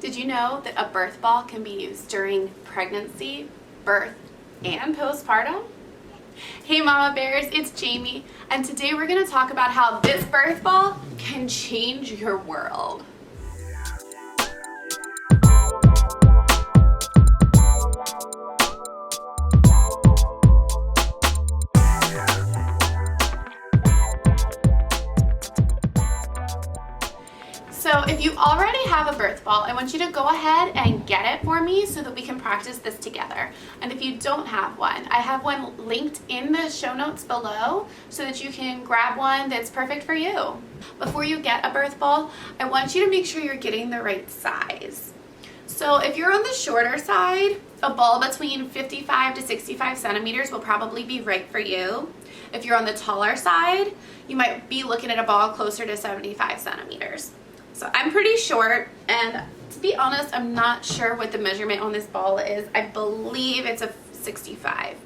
Did you know that a birth ball can be used during pregnancy, birth, and postpartum? Hey Mama Bears, it's Jamie, and today we're going to talk about how this birth ball can change your world. So if you already have a birth ball, I want you to go ahead and get it for me so that we can practice this together. And if you don't have one, I have one linked in the show notes below so that you can grab one that's perfect for you. Before you get a birth ball, I want you to make sure you're getting the right size. So if you're on the shorter side, a ball between 55 to 65 centimeters will probably be right for you. If you're on the taller side, you might be looking at a ball closer to 75 centimeters. So I'm pretty short, and to be honest, I'm not sure what the measurement on this ball is. I believe it's a 65.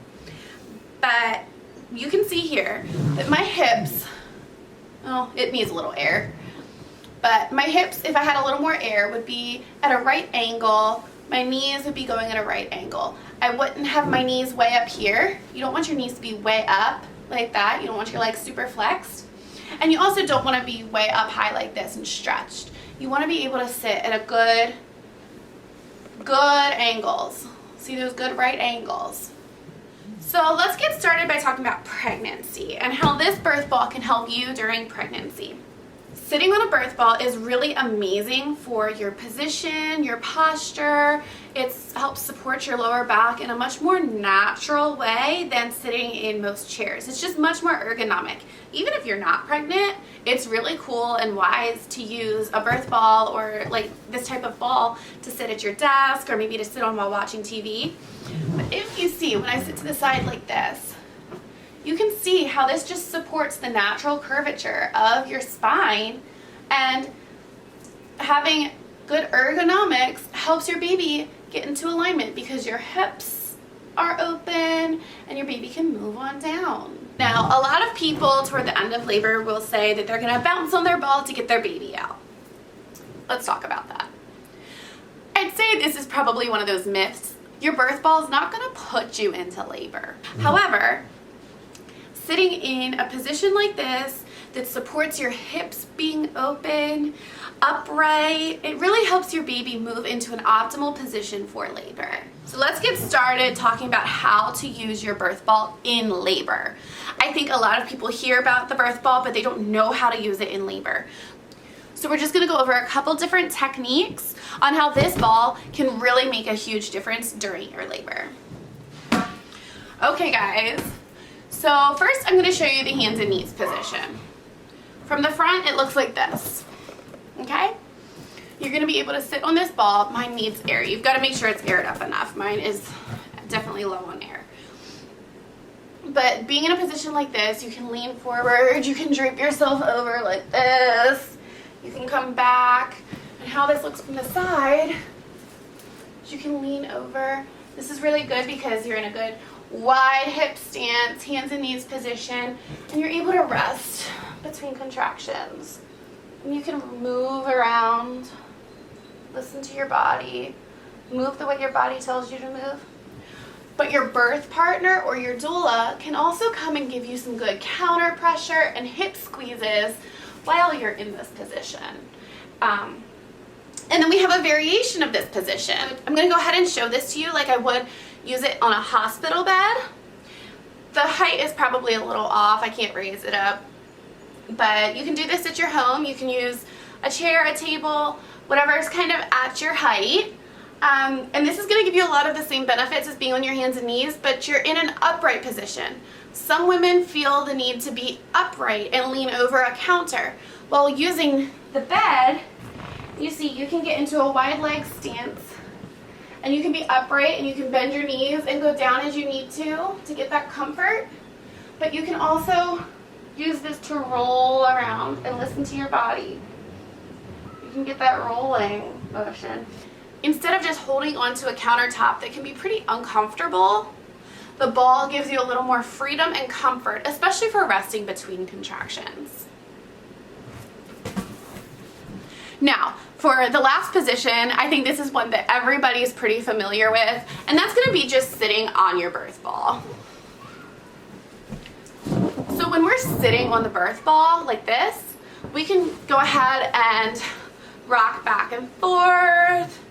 But you can see here that my hips, oh, it needs a little air. But my hips, if I had a little more air, would be at a right angle. My knees would be going at a right angle. I wouldn't have my knees way up here. You don't want your knees to be way up like that. You don't want your legs super flexed. And you also don't want to be way up high like this and stretched. You want to be able to sit at a good angles. See those good right angles. So let's get started by talking about pregnancy and how this birth ball can help you during pregnancy. Sitting on a birth ball is really amazing for your position, your posture. It helps support your lower back in a much more natural way than sitting in most chairs. It's just much more ergonomic. Even if you're not pregnant, it's really cool and wise to use a birth ball or like this type of ball to sit at your desk or maybe to sit on while watching TV. But if you see, when I sit to the side like this, you can see how this just supports the natural curvature of your spine, and having good ergonomics helps your baby get into alignment because your hips are open and your baby can move on down. Now, a lot of people toward the end of labor will say that they're gonna bounce on their ball to get their baby out. Let's talk about that. I'd say this is probably one of those myths. Your birth ball is not gonna put you into labor. However, sitting in a position like this that supports your hips being open, upright, it really helps your baby move into an optimal position for labor. So let's get started talking about how to use your birth ball in labor. I think a lot of people hear about the birth ball, but they don't know how to use it in labor. So we're just gonna go over a couple different techniques on how this ball can really make a huge difference during your labor. Okay guys, so first I'm going to show you the hands and knees position. From the front it looks like this, okay? You're going to be able to sit on this ball. Mine needs air. You've got to make sure it's aired up enough. Mine is definitely low on air. But being in a position like this, you can lean forward, you can drape yourself over like this, you can come back, and how this looks from the side, you can lean over. This is really good because you're in a good wide hip stance, hands and knees position, and you're able to rest between contractions. And you can move around, listen to your body, move the way your body tells you to move. But your birth partner or your doula can also come and give you some good counter pressure and hip squeezes while you're in this position. And then we have a variation of this position. I'm going to go ahead and show this to you like I would use it on a hospital bed. The height is probably a little off. I can't raise it up. But you can do this at your home. You can use a chair, a table, whatever is kind of at your height. And this is going to give you a lot of the same benefits as being on your hands and knees, but you're in an upright position. Some women feel the need to be upright and lean over a counter. While using the bed, you see you can get into a wide leg stance, and you can be upright and you can bend your knees and go down as you need to get that comfort. But you can also use this to roll around and listen to your body. You can get that rolling motion. Instead of just holding onto a countertop that can be pretty uncomfortable, the ball gives you a little more freedom and comfort, especially for resting between contractions. Now, For the last position, I think this is one that everybody's pretty familiar with, and that's going to be just sitting on your birth ball. So when we're sitting on the birth ball like this, we can go ahead and rock back and forth,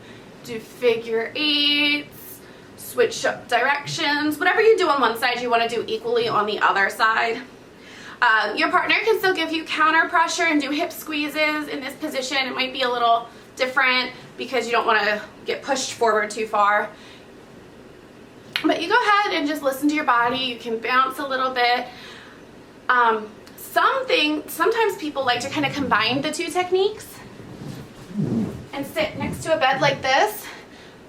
do figure eights, switch up directions. Whatever you do on one side, you want to do equally on the other side. Your partner can still give you counter pressure and do hip squeezes in this position. It might be a little different because you don't want to get pushed forward too far. But you go ahead and just listen to your body. You can bounce a little bit. Sometimes people like to kind of combine the two techniques and sit next to a bed like this.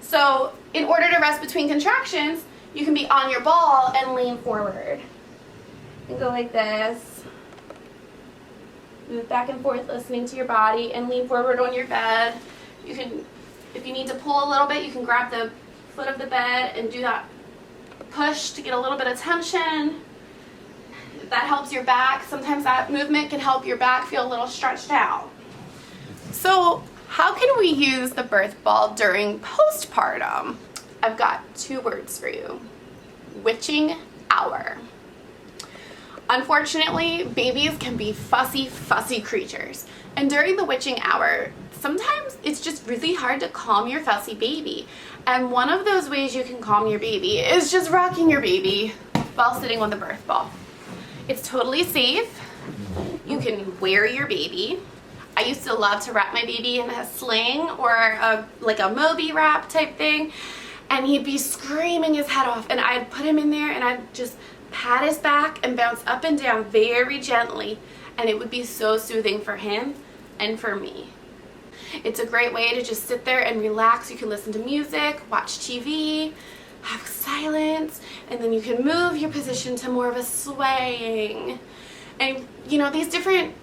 So in order to rest between contractions, you can be on your ball and lean forward. And go like this. Move back and forth listening to your body and lean forward on your bed. You can, if you need to pull a little bit, you can grab the foot of the bed and do that push to get a little bit of tension. If that helps your back, sometimes that movement can help your back feel a little stretched out. So how can we use the birth ball during postpartum? I've got 2 words for you. Witching hour. Unfortunately, babies can be fussy creatures. And during the witching hour, sometimes it's just really hard to calm your fussy baby. And one of those ways you can calm your baby is just rocking your baby while sitting on the birth ball. It's totally safe. You can wear your baby. I used to love to wrap my baby in a sling or like a Moby wrap type thing. And he'd be screaming his head off. And I'd put him in there and I'd just pat his back and bounce up and down very gently, and it would be so soothing for him and for me. It's a great way to just sit there and relax. You can listen to music, watch TV, have silence, and then you can move your position to more of a swaying. And you know, these different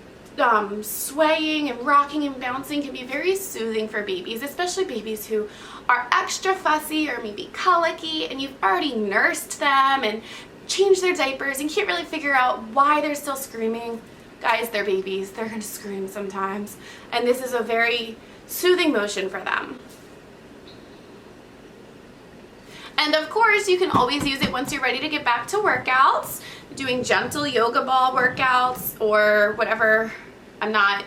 swaying and rocking and bouncing can be very soothing for babies, especially babies who are extra fussy or maybe colicky and you've already nursed them and change their diapers and can't really figure out why they're still screaming. Guys, they're babies. They're going to scream sometimes. And this is a very soothing motion for them. And of course, you can always use it once you're ready to get back to workouts, doing gentle yoga ball workouts or whatever. I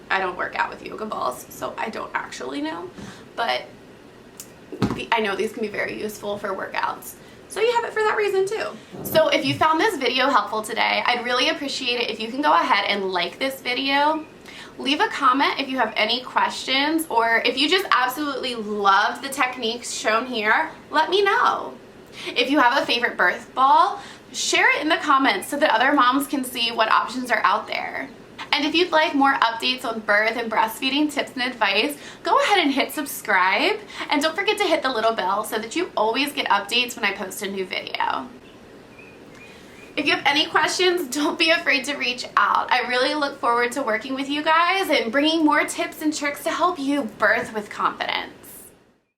don't work out with yoga balls, so I don't actually know. But I know these can be very useful for workouts. So you have it for that reason too. So if you found this video helpful today, I'd really appreciate it if you can go ahead and like this video. Leave a comment if you have any questions, or if you just absolutely love the techniques shown here, let me know. If you have a favorite birth ball, share it in the comments so that other moms can see what options are out there. And if you'd like more updates on birth and breastfeeding tips and advice, go ahead and hit subscribe. And don't forget to hit the little bell so that you always get updates when I post a new video. If you have any questions, don't be afraid to reach out. I really look forward to working with you guys and bringing more tips and tricks to help you birth with confidence.